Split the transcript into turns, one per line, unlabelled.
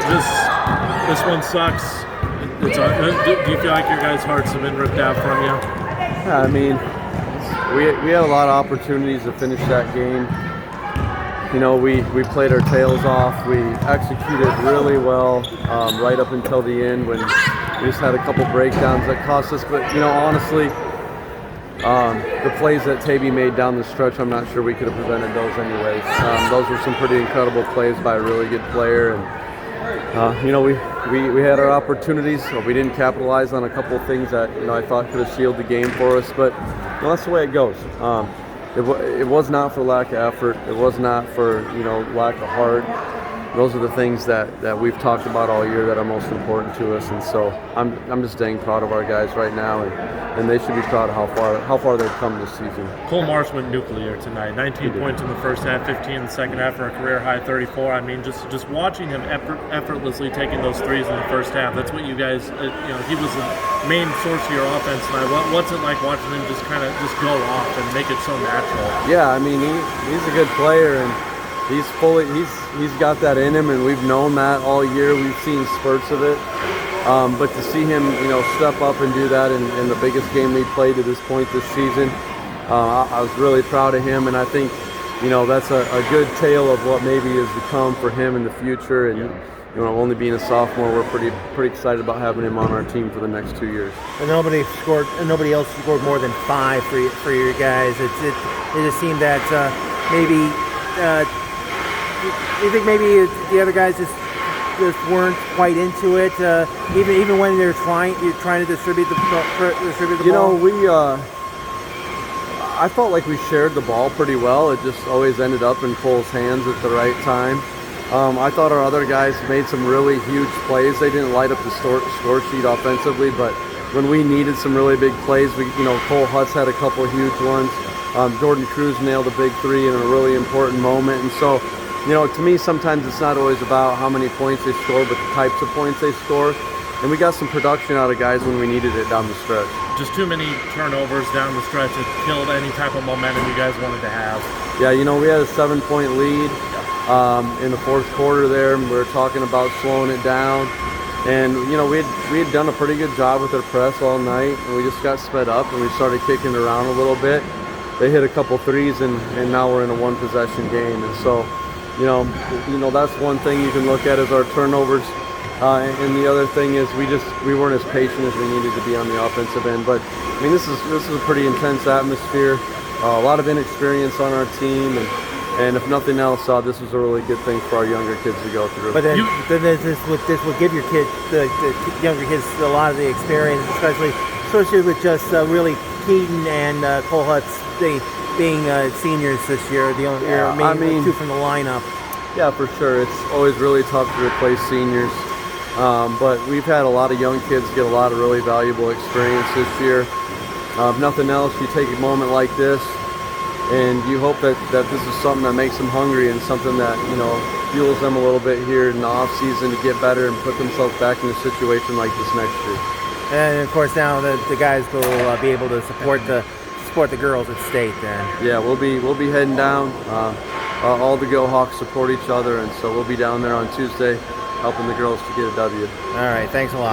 This one sucks. Do you feel like your guys' hearts have been ripped out from you?
Yeah, I mean, we had a lot of opportunities to finish that game. You know, we played our tails off. We executed really well right up until the end when we just had a couple breakdowns that cost us. But, you know, honestly, the plays that Tavy made down the stretch, I'm not sure we could have prevented those anyways. Those were some pretty incredible plays by a really good player. And, you know, we had our opportunities. We didn't capitalize on a couple of things that, you know, I thought could have sealed the game for us. But, you know, that's the way it goes. It was not for lack of effort. It was not for, you know, lack of heart. Those are the things that we've talked about all year that are most important to us. And so I'm just dang proud of our guys right now, and they should be proud of how far they've come this season.
Cole Marsh went nuclear tonight. 19 points in the first half, 15 in the second half for a career high 34. I mean, just watching him effortlessly taking those threes in the first half. That's what you guys, you know, he was the main source of your offense tonight. What's it like watching him just kind of just go off and make it so natural?
Yeah, I mean, he's a good player, and he's got that in him, and we've known that all year. We've seen spurts of it, but to see him, you know, step up and do that in the biggest game we played to this point this season, I was really proud of him, and I think, you know, that's a good tale of what maybe is to come for him in the future. And you know, only being a sophomore, we're pretty excited about having him on our team for the next 2 years.
And nobody else scored more than 5 for your guys. It just seemed that maybe. You think maybe the other guys just weren't quite into it, even when you're trying to distribute the ball?
You know, I felt like we shared the ball pretty well. It just always ended up in Cole's hands at the right time. I thought our other guys made some really huge plays. They didn't light up the score sheet offensively, but when we needed some really big plays, Cole Hutz had a couple huge ones. Jordan Cruz nailed a big 3 in a really important moment, and so. You know, to me, sometimes it's not always about how many points they score, but the types of points they score. And we got some production out of guys when we needed it down the stretch.
Just too many turnovers down the stretch. It killed any type of momentum you guys wanted to have.
Yeah, you know, we had a 7-point lead in the fourth quarter there. And we were talking about slowing it down. And, you know, we had done a pretty good job with our press all night. And we just got sped up and we started kicking it around a little bit. They hit a couple threes, and now we're in a one-possession game. And so, you know, that's one thing you can look at is our turnovers, and the other thing is we weren't as patient as we needed to be on the offensive end. But I mean, this is a pretty intense atmosphere, a lot of inexperience on our team, and if nothing else, this was a really good thing for our younger kids to go through.
But then this would give your kids, the younger kids, a lot of the experience, especially with just really Keaton and Cole Hutz being seniors this year, the main 2 from the lineup.
Yeah, for sure. It's always really tough to replace seniors, but we've had a lot of young kids get a lot of really valuable experience this year. If nothing else, you take a moment like this, and you hope that this is something that makes them hungry and something that, you know, fuels them a little bit here in the off season to get better and put themselves back in a situation like this next year.
And of course, now the guys will be able to support the girls at state then.
Yeah, we'll be heading down. All the Go Hawks support each other, and so we'll be down there on Tuesday helping the girls to get a W.
All right, thanks a lot.